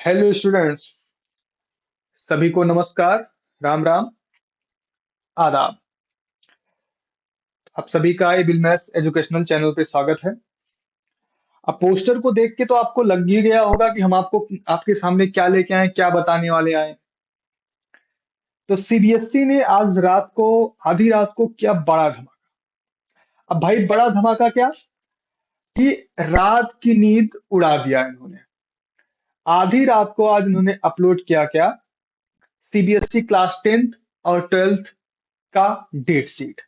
Hello students, सभी को नमस्कार। राम राम, आदाब। आप सभी का ए बिलमैस एजुकेशनल चैनल पे स्वागत है। अब पोस्टर को देख के तो आपको लग ही गया होगा कि हम आपको आपके सामने क्या लेके आए, क्या बताने वाले आए। तो सीबीएसई ने आज रात को, आधी रात को, किया बड़ा धमाका। अब भाई, बड़ा धमाका क्या कि रात की नींद उड़ा दिया इन्होंने। आधी रात को आज इन्होंने अपलोड किया क्या, सीबीएसई क्लास 10th और 12th का डेट शीट।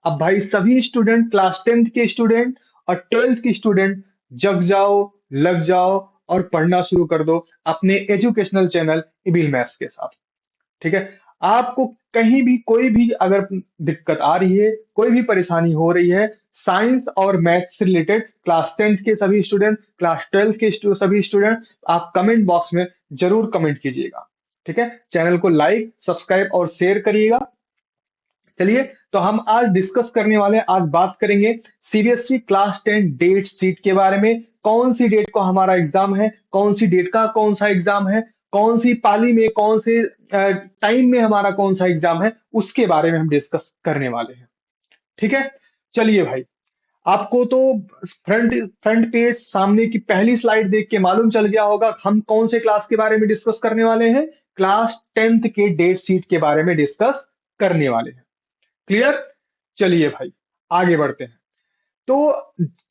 अब भाई, सभी स्टूडेंट, क्लास 10th के स्टूडेंट और 12th के स्टूडेंट, जग जाओ, लग जाओ और पढ़ना शुरू कर दो अपने एजुकेशनल चैनल इबिल मैथ्स के साथ। ठीक है। आपको कहीं भी कोई भी अगर दिक्कत आ रही है, कोई भी परेशानी हो रही है साइंस और मैथ्स से रिलेटेड, क्लास 10th के सभी स्टूडेंट, क्लास 12th के सभी स्टूडेंट, आप कमेंट बॉक्स में जरूर कमेंट कीजिएगा। ठीक है। चैनल को लाइक, सब्सक्राइब और शेयर करिएगा। चलिए, तो हम आज डिस्कस करने वाले हैं, आज बात करेंगे सीबीएसई क्लास 10 डेट शीट के बारे में। कौन सी डेट को हमारा एग्जाम है, कौन सी डेट का कौन सा एग्जाम है, कौन सी पाली में, कौन से टाइम में हमारा कौन सा एग्जाम है, उसके बारे में हम डिस्कस करने वाले हैं। ठीक है। चलिए भाई, आपको तो फ्रंट फ्रंट पेज, सामने की पहली स्लाइड देख के मालूम चल गया होगा हम कौन से क्लास के बारे में डिस्कस करने वाले हैं। क्लास 10th के डेट शीट के बारे में डिस्कस करने वाले हैं। क्लियर। चलिए भाई, आगे बढ़ते हैं। तो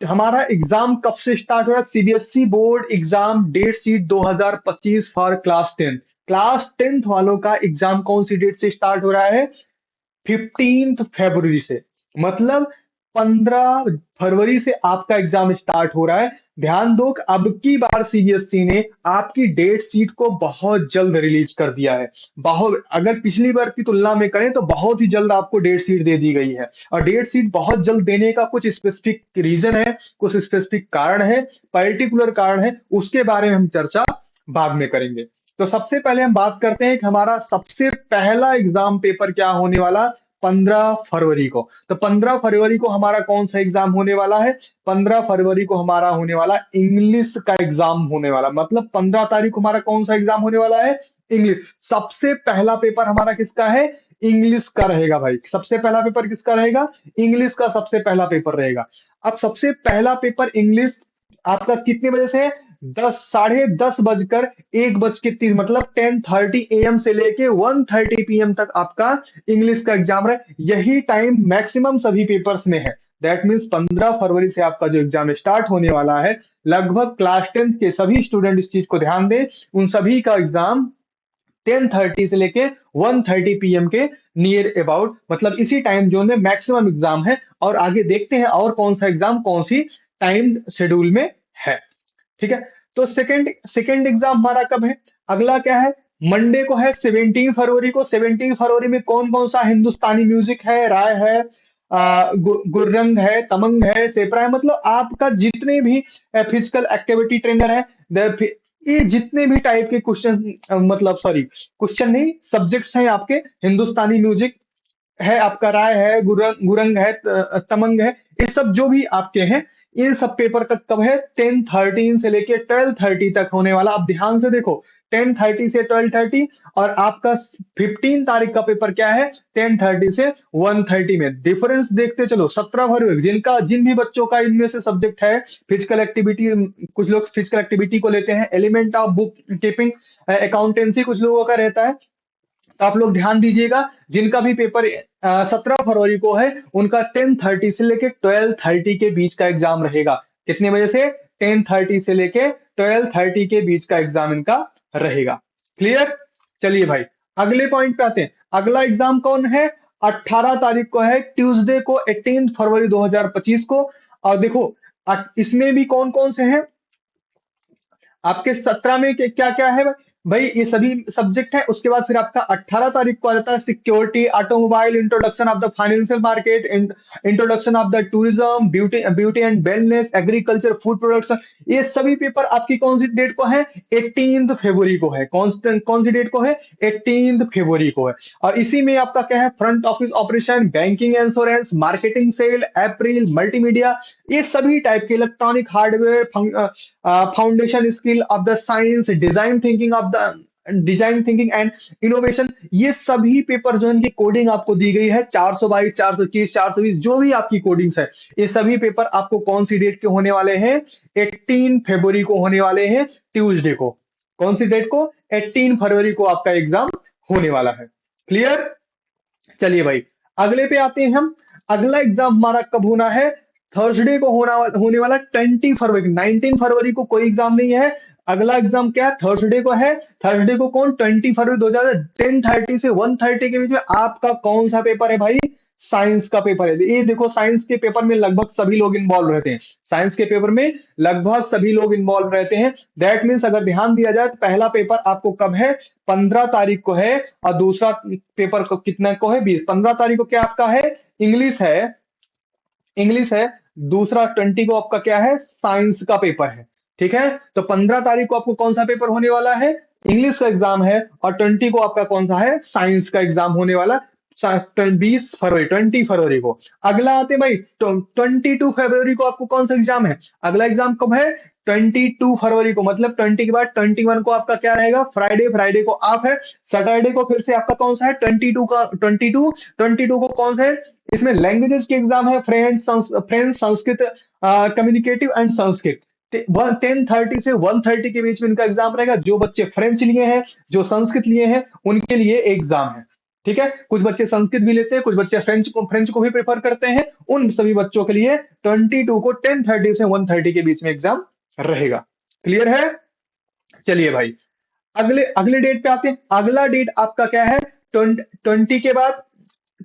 हमारा एग्जाम कब से स्टार्ट हो रहा है, CBSE board exam date sheet 2025 for class 10। Class 10th वालों का एग्जाम कौन सी डेट से स्टार्ट हो रहा है, 15 फरवरी से। मतलब 15 फरवरी से आपका एग्जाम स्टार्ट हो रहा है। ध्यान दो कि अब की बार सीबीएसई ने आपकी डेट शीट को बहुत जल्द रिलीज कर दिया है। बहुत, अगर पिछली बार की तुलना में करें तो बहुत ही जल्द आपको डेट शीट दे दी गई है। और डेट शीट बहुत जल्द देने का कुछ स्पेसिफिक रीजन है, कुछ स्पेसिफिक कारण है, पर्टिकुलर कारण है, उसके बारे में हम चर्चा बाद में करेंगे। तो सबसे पहले हम बात करते हैं कि हमारा सबसे पहला एग्जाम पेपर क्या होने वाला, 15 फरवरी को। तो 15 फरवरी को हमारा कौन सा एग्जाम होने वाला है, 15 फरवरी को हमारा होने वाला इंग्लिश का एग्जाम होने वाला। मतलब 15 तारीख को हमारा कौन सा एग्जाम होने वाला है, इंग्लिश। सबसे पहला पेपर हमारा किसका है, इंग्लिश का रहेगा भाई। सबसे पहला पेपर किसका रहेगा, इंग्लिश का सबसे पहला पेपर रहेगा। अब सबसे पहला पेपर इंग्लिश आपका कितने बजे से है, 10, 10:30 बजकर 1 बज के 30, मतलब 10:30 AM से लेके 1:30 PM तक आपका इंग्लिश का एग्जाम है। यही टाइम मैक्सिमम सभी पेपर्स में है। दैट मीन्स 15 फरवरी से आपका जो एग्जाम स्टार्ट होने वाला है, लगभग क्लास 10th के सभी स्टूडेंट इस चीज को ध्यान दें, उन सभी का एग्जाम 10:30 से लेके 1:30 PM के नियर अबाउट, मतलब इसी टाइम जोन में मैक्सिमम एग्जाम है। और आगे देखते हैं और कौन सा एग्जाम कौन सी टाइम शेड्यूल में है। ठीक है। तो सेकंड सेकंड एग्जाम हमारा कब है, अगला क्या है, मंडे को है 17 फरवरी को। 17 फरवरी में कौन कौन सा हिंदुस्तानी म्यूजिक है, राय है, गुर्रंग है, तमंग है, सेपरा है। मतलब आपका जितने भी फिजिकल एक्टिविटी ट्रेनर है, ये जितने भी टाइप के क्वेश्चन, मतलब सॉरी, क्वेश्चन नहीं, सब्जेक्ट्स हैं आपके, हिंदुस्तानी म्यूजिक है आपका, राय है, गुरंग गुरंग है, तमंग है, ये सब जो भी आपके हैं, इन सब पेपर का कब है, 10:13 से लेके 12:30 तक होने वाला। अब ध्यान से देखो, 10:30 से 12:30, और आपका 15 तारीख का पेपर क्या है, 10:30 से 1:30 में। डिफरेंस देखते चलो। 17 फरवरी, जिन भी बच्चों का इनमें से सब्जेक्ट है फिजिकल एक्टिविटी, कुछ लोग फिजिकल एक्टिविटी को लेते हैं, element of book keeping, accountancy कुछ लोगों का रहता है। तो आप लोग ध्यान दीजिएगा, जिनका भी पेपर 17 फरवरी को है, उनका 10:30 से लेके 12:30 के बीच का एग्जाम रहेगा। कितने बजे से, 10:30 से लेके 12:30 के बीच का एग्जाम इनका रहेगा। क्लियर। चलिए भाई, अगले पॉइंट पे आते हैं। अगला एग्जाम कौन है, 18 तारीख को है, ट्यूसडे को, 18 फरवरी 2025 को। और देखो, इसमें भी कौन कौन से हैं आपके 17 में, क्या क्या है, भाई ये सभी सब्जेक्ट है। उसके बाद फिर आपका 18 तारीख को आ जाता है security, automobile, introduction of the financial market, introduction of the tourism, beauty beauty and wellness, agriculture, food production. ये सभी पेपर आपकी कौन सी डेट को है? 18 फरवरी को है। कौन सी डेट को है? 18 फरवरी को है। और इसी में आपका क्या है? Front office operation, banking, insurance, marketing, sale, apparel, multimedia, ये सभी टाइप के electronic hardware, foundation skill of the science, design thinking and innovation, ये सभी पेपर जो है इनकी कोडिंग आपको दी गई है। 422, 421, 420, जो भी आपकी कोडिंग्स है, ये सभी पेपर आपको कौन सी डेट के होने वाले हैं? 18 फरवरी को होने वाले हैं, ट्यूसडे को। कौन सी डेट को? 18 फरवरी को आपका एग्जाम होने वाला है। क्लियर? चलिए भाई, अगले पे आते हैं हम। अगला एग्जाम हमारा कब होना है? थर्सडे को होने वाला 20 फरवरी। 19 फरवरी को कोई एग्जाम नहीं है। अगला एग्जाम क्या है? थर्सडे को है। थर्सडे को कौन? 20 फरवरी 2000, 10:30 से 1:30 के बीच में आपका कौन सा पेपर है भाई? साइंस का पेपर है। ये देखो, साइंस के पेपर में लगभग सभी लोग इन्वॉल्व रहते हैं। साइंस के पेपर में लगभग सभी लोग इन्वॉल्व रहते हैं। दैट मीन्स अगर ध्यान दिया जाए तो पहला पेपर आपको कब है? 15 तारीख को है। और दूसरा पेपर को कितना को है? 20। 15 तारीख को क्या आपका है? इंग्लिश है। इंग्लिश है। दूसरा 20 को आपका क्या है? साइंस का पेपर है। ठीक है, तो 15 तारीख को आपको कौन सा पेपर होने वाला है? इंग्लिश का एग्जाम है। और 20 को आपका कौन सा है? साइंस का एग्जाम होने वाला। 20 फरवरी, 20 फरवरी को। अगला आते हैं भाई, 22 फरवरी को आपको कौन सा एग्जाम है? अगला एग्जाम कब है? 22 फरवरी को, मतलब 20 के बाद 21 को आपका क्या रहेगा? फ्राइडे। फ्राइडे को आप है। सैटरडे को फिर से आपका कौन सा है? 22 का 22 को कौन सा है? इसमें लैंग्वेजेस के एग्जाम है, French, Sanskrit, communicative and Sanskrit. 10:30 से 1:30 के बीच में इनका एग्जाम रहेगा। जो बच्चे फ्रेंच लिए हैं, जो संस्कृत लिए हैं, उनके लिए एग्जाम है। ठीक है, कुछ बच्चे संस्कृत भी लेते हैं, कुछ बच्चे फ्रेंच को भी प्रेफर करते हैं। उन सभी बच्चों के लिए 22 को 10:30 से 1:30 के बीच में एग्जाम रहेगा। क्लियर है? चलिए भाई, अगले अगले डेट पे आते हैं। अगला डेट आपका क्या है? 20 के बाद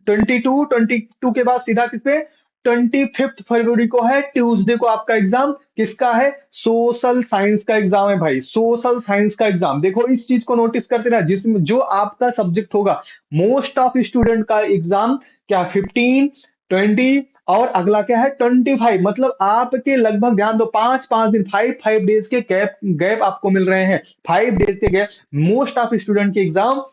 22 के बाद सीधा किस पे? 25 फरवरी को है, ट्यूसडे को आपका एग्जाम किसका है? सोशल साइंस का एग्जाम है भाई। सोशल साइंस का एग्जाम, देखो इस चीज को नोटिस करते ना, जिसमें जो आपका सब्जेक्ट होगा, मोस्ट ऑफ स्टूडेंट का एग्जाम क्या? 15, 20 और अगला क्या है? 25। मतलब आपके लगभग ध्यान दो, 5-5 दिन, 5-5 डेज के गैप गैप आपको मिल रहे हैं। 5 डेज के गैप मोस्ट ऑफ स्टूडेंट के exam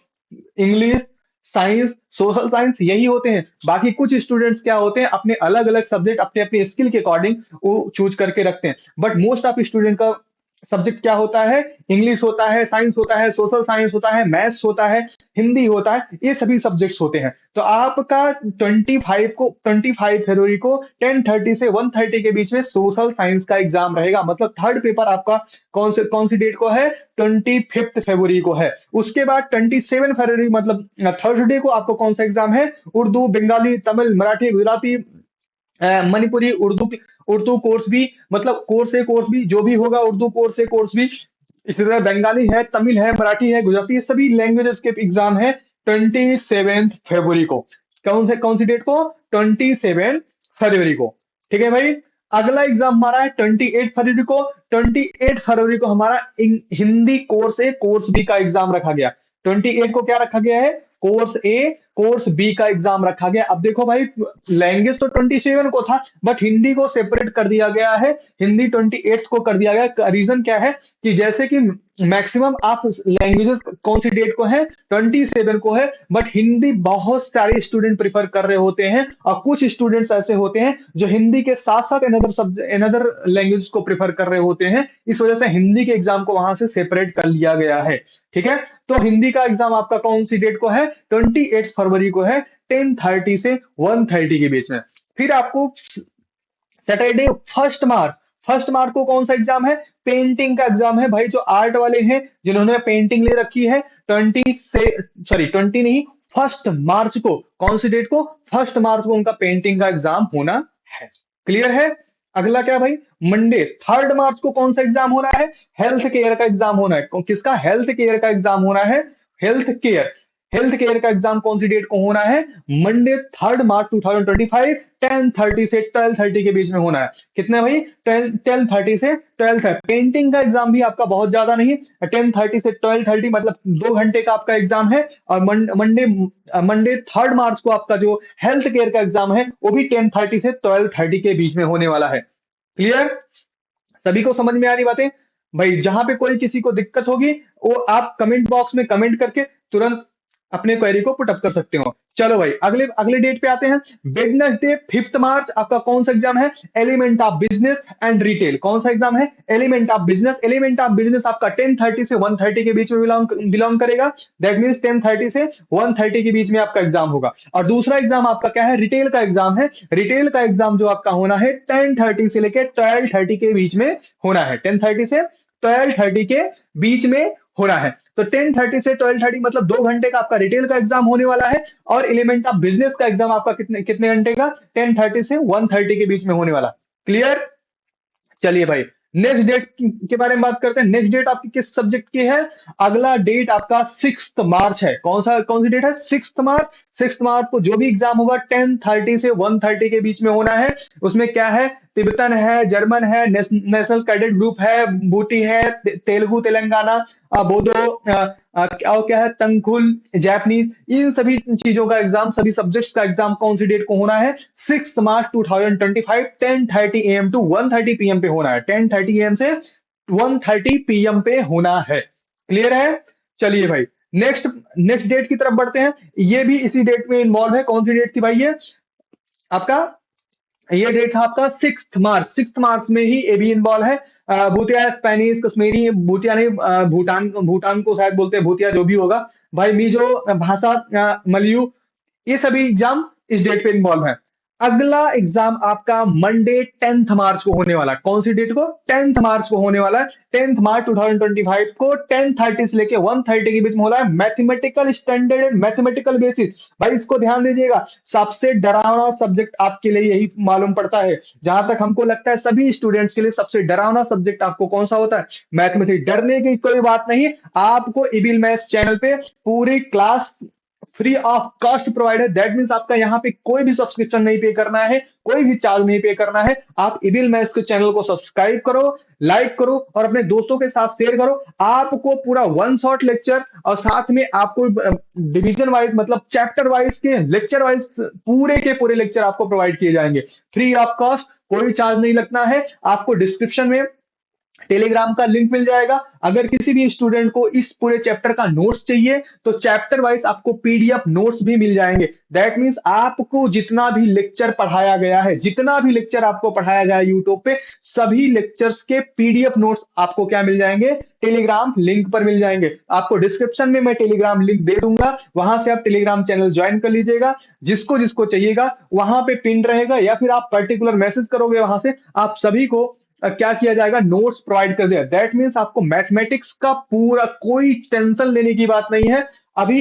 English, science, social science यही होते हैं। बाकी कुछ स्टूडेंट्स क्या होते हैं, अपने अलग अलग सब्जेक्ट अपने अपने स्किल के अकॉर्डिंग वो चूज करके रखते हैं। बट मोस्ट ऑफ स्टूडेंट का सब्जेक्ट क्या होता है? इंग्लिश होता है, साइंस होता है, सोशल साइंस होता है, मैथ्स होता है, हिंदी होता है, ये सभी सब्जेक्ट्स होते हैं। तो आपका 25 फरवरी को 10:30 से 1:30 के बीच में सोशल साइंस का एग्जाम रहेगा। मतलब थर्ड पेपर आपका कौन सी डेट को है? 25 फरवरी को है। उसके बाद 27 फरवरी, मतलब थर्सडे को आपको कौन सा एग्जाम है? उर्दू, बंगाली, तमिल, मराठी, गुजराती, मणिपुरी, उर्दू कोर्स भी, मतलब कोर्स भी जो भी होगा, उर्दू कोर्स भी। इसी तरह बंगाली है, तमिल है, मराठी है, गुजराती, ये सभी लैंग्वेजेस के एग्जाम है 27 फरवरी को। कौन सी डेट को? 27 फरवरी को। ठीक है भाई, अगला एग्जाम हमारा है 28 फरवरी को। 28 फरवरी को हमारा हिंदी कोर्स ए कोर्स बी का एग्जाम रखा गया। 28 को क्या रखा गया है? कोर्स ए कोर्स बी का एग्जाम रखा गया। अब देखो भाई, लैंग्वेज तो 27 को था, बट हिंदी को सेपरेट कर दिया गया है। हिंदी 28 को कर दिया गया। रीजन क्या है? कि जैसे कि मैक्सिमम आप लैंग्वेजेस कौन सी डेट को है? 27 को है, बट हिंदी बहुत सारे स्टूडेंट प्रिफर कर रहे होते हैं। और कुछ स्टूडेंट्स ऐसे होते हैं जो हिंदी के साथ साथ अनदर लैंग्वेज को प्रिफर कर रहे होते हैं। इस वजह से हिंदी के एग्जाम को वहां से सेपरेट कर लिया गया है। ठीक है, तो हिंदी का एग्जाम आपका कौन सी डेट को है? 28 फरवरी को है, 10:30 से 1:30 के बीच में। फिर आपको सैटरडे 1 मार्च, 1 मार्च को कौन सा एग्जाम है? पेंटिंग का एग्जाम है भाई। जो आर्ट वाले हैं, जिन्होंने पेंटिंग ले रखी है, 20 नहीं, 1 मार्च को, कौन सी डेट को? 1 मार्च को उनका पेंटिंग का एग्जाम होना है। क्लियर है? अगला क्या भाई? मंडे 3 मार्च को कौन सा एग्जाम होना है? हेल्थ केयर का एग्जाम होना है। किसका? हेल्थ केयर का एग्जाम होना है। हेल्थ केयर, हेल्थ केयर का एग्जाम कौन सी डेट को होना है? मंडे 3 मार्च 2025, 10:30 से 12:30 के बीच में होना है। कितने भाई? 10:30 से 12:30। पेंटिंग का एग्जाम भी आपका बहुत ज्यादा नहीं, 10:30 से 12:30 मतलब 2 घंटे का आपका एग्जाम है। और मंडे मंडे 3 मार्च को आपका जो हेल्थ केयर का एग्जाम है वो भी 10:30 से 12:30 के बीच में होने वाला है। क्लियर? सभी को समझ में आ रही बातें? भाई जहां पे कोई किसी को दिक्कत होगी वो आप कमेंट बॉक्स में कमेंट करके तुरंत अपने क्वेरी को पुट अप कर सकते हो। चलो भाई अगले अगले डेट पे आते हैं। वेडनेसडे 5 मार्च आपका कौन सा एग्जाम है? Element of business and retail. कौन सा एग्जाम है? Element of business. Element of business आपका 10:30 से 1:30 के बीच में बिलोंग करेगा। दैट मीन्स 10:30 से 1:30 के बीच में आपका एग्जाम होगा। और दूसरा एग्जाम आपका क्या है? रिटेल का एग्जाम है। रिटेल का एग्जाम जो आपका होना है 10:30 से लेकर 12:30 के बीच में होना है। 10:30 से 12:30 के बीच में होना है। तो 10:30 से 12:30 मतलब 2 घंटे का आपका रिटेल का एग्जाम होने वाला है। और एलिमेंट ऑफ बिजनेस का एग्जाम आपका कितने कितने घंटे का? 10:30 से 1:30 के बीच में होने वाला। क्लियर? चलिए भाई नेक्स्ट डेट के बारे में बात करते हैं। नेक्स्ट डेट आपकी किस सब्जेक्ट की है? अगला डेट आपका 6 मार्च है। कौन सी डेट है? 6 मार्च। 6 मार्च को जो भी एग्जाम होगा 10:30 से 1:30 के बीच में होना है। उसमें क्या है? तिब्बतन है, जर्मन है, नेशनल कैडेट ग्रुप है, बूटी है, तेलुगु तेलंगाना, बोडो, और क्या है? तंकुल, जापानीज। इन सभी चीजों का एग्जाम, सभी सब्जेक्ट्स का एग्जाम कौन सी डेट को होना है? 6 मार्च 2025, 10:30 AM टू 1:30 PM पे होना है। 10:30 AM से 1:30 PM पे होना है। क्लियर है? चलिए भाई नेक्स्ट नेक्स्ट डेट की तरफ बढ़ते हैं। ये भी इसी डेट में इन्वॉल्व है। कौन सी डेट थी भाई? आपका ये डेट था आपका 6 मार्च। 6 मार्च में ही ये भी इन्वॉल्व है। भूतिया, स्पेनिश, कश्मीरी, भूतिया नहीं, भूटान भूटान को शायद बोलते हैं भूतिया, जो भी होगा भाई, मिजो भाषा, मलयू, ये सभी एग्जाम इस डेट पे इन्वॉल्व है। अगला एग्जाम आपका मंडे 10 मार्च को होने वाला है। कौन सी डेट को? 10 मार्च को होने वाला है। 10 मार्च 2025 को 10:30 से लेके 1:30 के बीच में हो रहा है। Mathematical standard and mathematical basis. भाई इसको ध्यान दीजिएगा, सबसे डरावना सब्जेक्ट आपके लिए यही मालूम पड़ता है। जहां तक हमको लगता है सभी स्टूडेंट्स के लिए सबसे डरावना सब्जेक्ट आपको कौन सा होता है? मैथमेटिक्स। डरने की कोई बात नहीं, आपको इबिल मैथ्स चैनल पे पूरी class free of cost provide है। दैट मीन्स आपका यहाँ पे कोई भी सब्सक्रिप्शन नहीं पे करना है, कोई भी चार्ज नहीं पे करना है। आप इबिल मैथ्स के चैनल को सब्सक्राइब करो, लाइक करो और अपने दोस्तों के साथ शेयर करो। आपको पूरा वन शॉट लेक्चर और साथ में आपको डिवीजन वाइज मतलब चैप्टर वाइज के लेक्चर वाइज पूरे के पूरे लेक्चर आपको प्रोवाइड किए जाएंगे फ्री ऑफ कॉस्ट। कोई चार्ज नहीं लगना है। आपको डिस्क्रिप्शन में टेलीग्राम का लिंक मिल जाएगा। अगर किसी भी स्टूडेंट को इस पूरे चैप्टर का नोट्स चाहिए तो चैप्टर वाइज आपको पीडीएफ नोट्स भी मिल जाएंगे। दैट मीन्स आपको जितना भी लेक्चर पढ़ाया गया है, जितना भी लेक्चर आपको पढ़ाया गया है यूट्यूब पे, सभी लेक्चर्स के पीडीएफ नोट्स आपको क्या मिल जाएंगे? टेलीग्राम लिंक पर मिल जाएंगे। आपको डिस्क्रिप्शन में मैं टेलीग्राम लिंक दे दूंगा, वहां से आप टेलीग्राम चैनल ज्वाइन कर लीजिएगा। जिसको जिसको चाहिएगा वहां पे पिन रहेगा, या फिर आप पर्टिकुलर मैसेज करोगे वहां से, आप सभी को क्या किया जाएगा? नोट्स प्रोवाइड कर दिया। दैट मीन्स आपको मैथमेटिक्स का पूरा कोई टेंशन लेने की बात नहीं है। अभी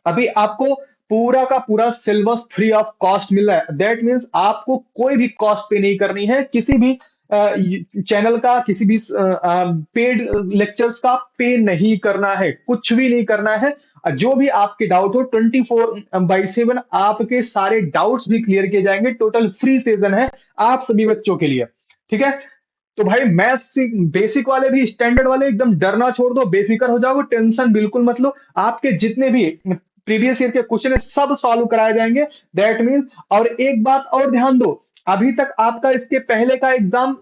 अभी आपको पूरा का पूरा सिलेबस फ्री ऑफ कॉस्ट मिल रहा है। दैट मीन्स आपको कोई भी कॉस्ट पे नहीं करनी है, किसी भी चैनल का, किसी भी पेड लेक्चर्स का पे नहीं करना है, कुछ भी नहीं करना है। जो भी आपके डाउट हो 24/7 आपके सारे डाउट्स भी क्लियर किए जाएंगे। टोटल फ्री सेशन है आप सभी बच्चों के लिए। ठीक है? तो भाई मैथ्स बेसिक वाले भी, स्टैंडर्ड वाले, एकदम डरना छोड़ दो, बेफिक्र हो जाओ, टेंशन बिल्कुल मत लो। आपके जितने भी प्रीवियस ईयर के क्वेश्चन है सब सॉल्व कराए जाएंगे। दैट मीन्स, और एक बात और ध्यान दो, अभी तक आपका इसके पहले का एग्जाम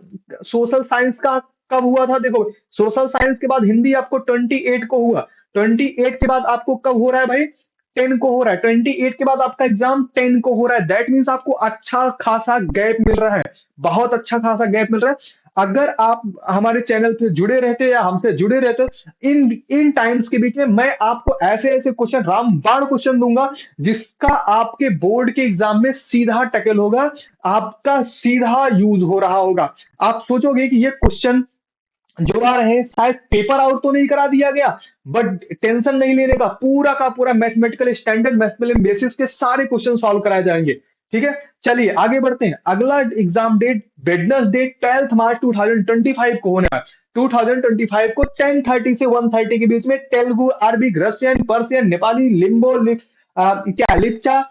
सोशल साइंस का कब हुआ था? देखो, सोशल साइंस के बाद हिंदी आपको 28 को हुआ। 28 के बाद आपको कब हो रहा है भाई? 10 को हो रहा है। 28 के बाद आपका एग्जाम 10 को हो रहा है। दैट मीन्स आपको अच्छा खासा गैप मिल रहा है, बहुत अच्छा खासा गैप मिल रहा है। अगर आप हमारे चैनल पे जुड़े रहते या हमसे जुड़े रहते, इन इन टाइम्स के बीच में मैं आपको ऐसे ऐसे क्वेश्चन, रामबाण क्वेश्चन दूंगा जिसका आपके बोर्ड के एग्जाम में सीधा टकल होगा, आपका सीधा यूज हो रहा होगा। आप सोचोगे कि ये क्वेश्चन जो आ रहे हैं शायद पेपर आउट तो नहीं करा दिया गया, बट टेंशन नहीं लेने का, पूरा मैथमेटिकल स्टैंडर्ड मैथमेटिकल बेसिस के सारे क्वेश्चन सॉल्व कराए जाएंगे। ठीक है, चलिए आगे बढ़ते हैं। अगला एग्जाम डेट वेडनेसडे 12 मार्च 2025 को होना है। 2025 को 10:30 से 1:30 के बीच में Telugu, Arabic, Russian, Persian, Nepali, क्या लिप्चा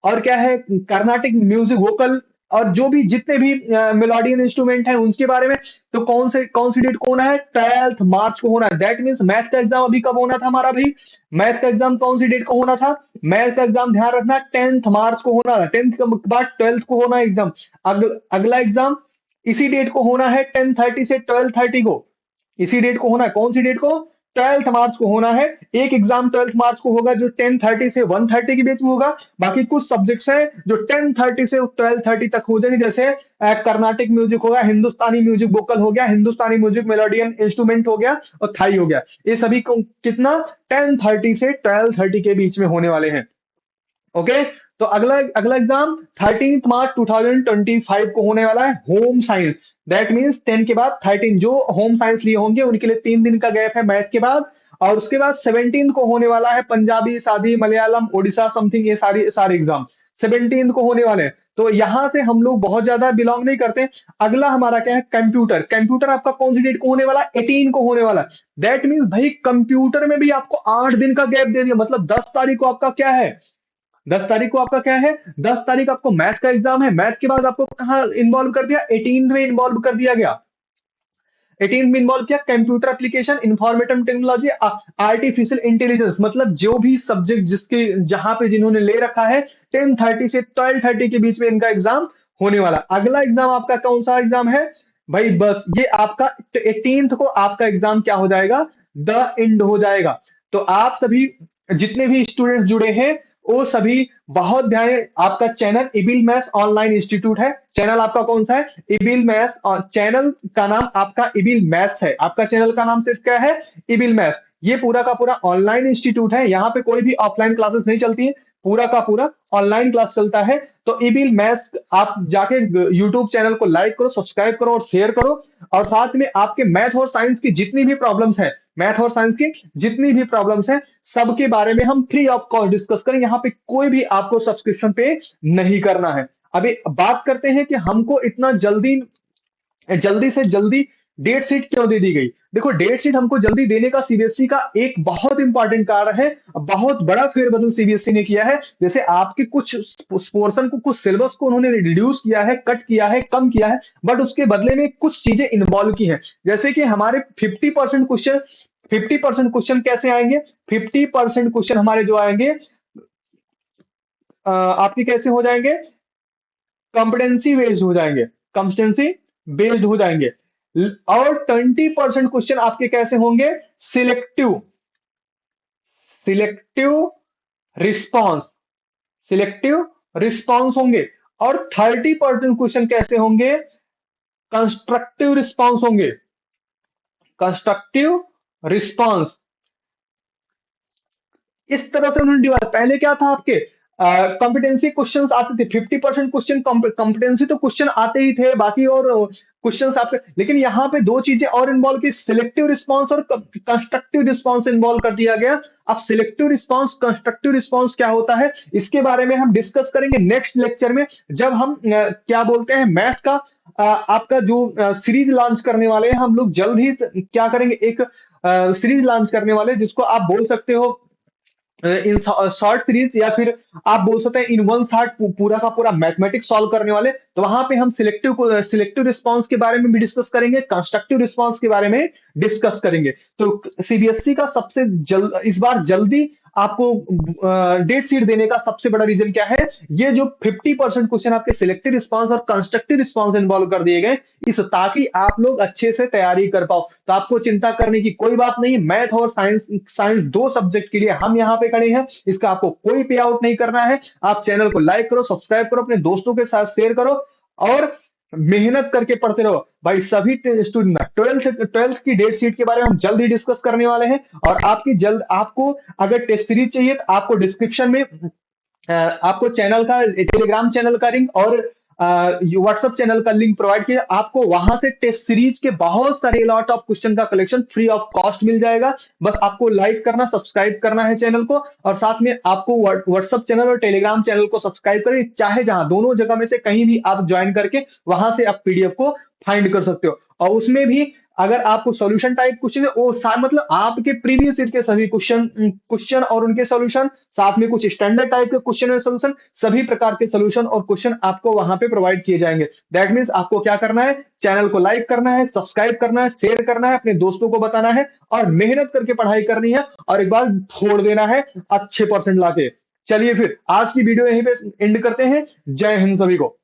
और क्या है कर्नाटिक म्यूजिक वोकल और जो भी जितने भी मेलोडियन इंस्ट्रूमेंट हैं उनके बारे में। तो कौन सी डेट को होना है? 12 मार्च को होना है। दैट मीन्स मैथ का एग्जाम अभी कब होना था हमारा भाई? मैथ का एग्जाम कौन सी डेट को होना था? मैथ का एग्जाम ध्यान रखना 10th मार्च को होना है। 10th के बाद 12th को होना है एग्जाम। अगला एग्जाम इसी डेट को होना है 10:30 से 12:30 को। इसी डेट को होना है। कौन सी डेट को? 12th मार्च को होना है। एक एग्जाम 12th मार्च को होगा जो 10:30 से 1:30 के बीच में होगा। बाकी कुछ सब्जेक्ट्स हैं जो 10:30 से 12:30 तक हो जाएंगे, जैसे कर्नाटिक म्यूजिक होगा, हिंदुस्तानी म्यूजिक वोकल हो गया, हिंदुस्तानी म्यूजिक मेलोडियन इंस्ट्रूमेंट हो गया और थाई हो गया। ये सभी कितना 10:30 से 12:30 के बीच में होने वाले हैं। ओके, तो अगला अगला एग्जाम 13 मार्च 2025 को होने वाला है। होम साइंस, दैट मींस 10 के बाद 13 जो होम साइंस लिए होंगे उनके लिए 3 दिन का गैप है मैथ के बाद। और उसके बाद 17 को होने वाला है पंजाबी, सादी, मलयालम, ओडिशा समथिंग, ये सारे एग्जाम 17 को होने वाले हैं। तो यहां से हम लोग बहुत ज्यादा बिलोंग नहीं करते। अगला हमारा क्या है? कंप्यूटर। कंप्यूटर आपका कौन सी डेट को होने वाला है? 18 को होने वाला है। दैट मीन्स भाई कंप्यूटर में भी आपको 8 दिन का गैप दे दिया, मतलब 10 तारीख को आपका क्या है? 10 तारीख को आपका क्या है? 10 तारीख आपको मैथ का एग्जाम है। मैथ के बाद आपको कहाँ इन्वॉल्व कर दिया? 18 में इन्वॉल्व कर दिया गया। 18 में इन्वॉल्व किया computer application, informative technology, artificial intelligence, मतलब जो भी सब्जेक्ट जिसके जहां पे जिन्होंने ले रखा है 10:30 से 12:30 के बीच में इनका एग्जाम होने वाला। अगला एग्जाम आपका कौन सा एग्जाम है भाई? बस ये आपका 18th को आपका एग्जाम क्या हो जाएगा? द एंड हो जाएगा। तो आप सभी जितने भी स्टूडेंट जुड़े हैं वो सभी बहुत ध्यान। आपका channel evil maths online institute है। चैनल आपका कौन सा है? Evil maths. और चैनल का नाम आपका इबिल मैथ्स है। आपका चैनल का नाम सिर्फ क्या है? Evil maths. ये पूरा का पूरा ऑनलाइन इंस्टीट्यूट है। यहाँ पे कोई भी ऑफलाइन क्लासेस नहीं चलती है, पूरा का पूरा ऑनलाइन क्लास चलता है। तो इबिल मैथ्स आप जाके यूट्यूब चैनल को लाइक करो, सब्सक्राइब करो और शेयर करो। और साथ में आपके मैथ और साइंस की जितनी भी प्रॉब्लम्स है, मैथ और साइंस की जितनी भी प्रॉब्लम्स हैं सबके बारे में हम फ्री ऑफ कॉस्ट डिस्कस करें। यहाँ पे कोई भी आपको सब्सक्रिप्शन पे नहीं करना है। अभी बात करते हैं कि हमको इतना जल्दी जल्दी से जल्दी डेट शीट क्यों दे दी गई। देखो, डेट शीट हमको जल्दी देने का सीबीएसई का एक बहुत इंपॉर्टेंट कारण है। बहुत बड़ा फेरबदल सीबीएसई ने किया है। जैसे आपके कुछ पोर्शन को, कुछ सिलेबस को उन्होंने रिड्यूस किया है, कट किया है, कम किया है, बट उसके बदले में कुछ चीजें इन्वॉल्व की हैं। जैसे कि हमारे 50% क्वेश्चन कैसे आएंगे? 50% क्वेश्चन हमारे जो आएंगे आपके कैसे हो जाएंगे? कॉम्पिटेंसी बेस्ड हो जाएंगे। कॉम्पिटेंसी बेस्ड हो जाएंगे। और 20% क्वेश्चन आपके कैसे होंगे? Selective selective response selective response होंगे। और 30% क्वेश्चन कैसे होंगे? कंस्ट्रक्टिव रिस्पॉन्स होंगे। Constructive response. इस तरह से उन्होंने डिवाइड। पहले क्या था आपके? कॉम्पिटेंसी क्वेश्चंस आते थे 50% क्वेश्चन। कॉम्पिटेंसी तो क्वेश्चन आते ही थे, बाकी और क्वेश्चंस आपके। लेकिन यहाँ पे दो चीजें और इन्वॉल्व की, सिलेक्टिव रिस्पांस और कंस्ट्रक्टिव रिस्पांस इन्वॉल्व कर दिया गया। अब सिलेक्टिव रिस्पांस, कंस्ट्रक्टिव रिस्पांस क्या होता है, इसके बारे में हम डिस्कस करेंगे नेक्स्ट लेक्चर में, जब हम क्या बोलते हैं मैथ का आपका जो सीरीज लॉन्च करने वाले हैं। हम लोग जल्द ही क्या करेंगे, एक सीरीज लॉन्च करने वाले हैं, जिसको आप बोल सकते हो इन शॉर्ट सीरीज, या फिर आप बोल सकते हैं इन वन शॉट पूरा का पूरा मैथमेटिक्स सॉल्व करने वाले। तो वहां पे हम सिलेक्टिव रिस्पांस के बारे में भी डिस्कस करेंगे, कंस्ट्रक्टिव रिस्पांस के बारे में डिस्कस करेंगे। तो सीबीएसई का सबसे इस बार जल्दी आपको डेट शीट देने का सबसे बड़ा रीजन क्या है? ये जो 50% क्वेश्चन आपके सिलेक्टिव रिस्पांस और कंस्ट्रक्टिव रिस्पांस इन्वॉल्व कर दिए गए, इस ताकि आप लोग अच्छे से तैयारी कर पाओ। तो आपको चिंता करने की कोई बात नहीं। मैथ और साइंस साइंस दो सब्जेक्ट के लिए हम यहाँ पे खड़े हैं। इसका आपको कोई पे आउट नहीं करना है। आप चैनल को लाइक करो, सब्सक्राइब करो, अपने दोस्तों के साथ शेयर करो और मेहनत करके पढ़ते रहो भाई। सभी स्टूडेंट 12th की डेट शीट के बारे में हम जल्द ही डिस्कस करने वाले हैं। और आपको अगर टेस्ट सीरीज चाहिए तो आपको डिस्क्रिप्शन में आपको चैनल का, टेलीग्राम चैनल का लिंक और व्हाट्सएप चैनल का लिंक प्रोवाइड किया, आपको वहां से टेस्ट सीरीज के बहुत सारे लॉट ऑफ क्वेश्चन का कलेक्शन फ्री ऑफ कॉस्ट मिल जाएगा। बस आपको लाइक करना, सब्सक्राइब करना है चैनल को, और साथ में आपको व्हाट्सएप चैनल और टेलीग्राम चैनल को सब्सक्राइब करें, चाहे जहां दोनों जगह में से कहीं भी आप ज्वाइन करके वहां से आप पीडीएफ को फाइंड कर सकते हो। और उसमें भी अगर आपको सॉल्यूशन टाइप क्वेश्चन है, वो मतलब आपके प्रीवियस ईयर के सभी क्वेश्चन क्वेश्चन और उनके सॉल्यूशन, साथ में कुछ स्टैंडर्ड टाइप के क्वेश्चन और सॉल्यूशन, सभी प्रकार के सॉल्यूशन और क्वेश्चन आपको वहां पे प्रोवाइड किए जाएंगे। दैट मींस आपको क्या करना है, चैनल को लाइक करना है, सब्सक्राइब करना है, शेयर करना है, अपने दोस्तों को बताना है, और मेहनत करके पढ़ाई करनी है, और एक बार फोड़ देना है अच्छे परसेंट लाके। चलिए फिर आज की वीडियो यहीं पे एंड करते हैं। जय हिंद सभी को।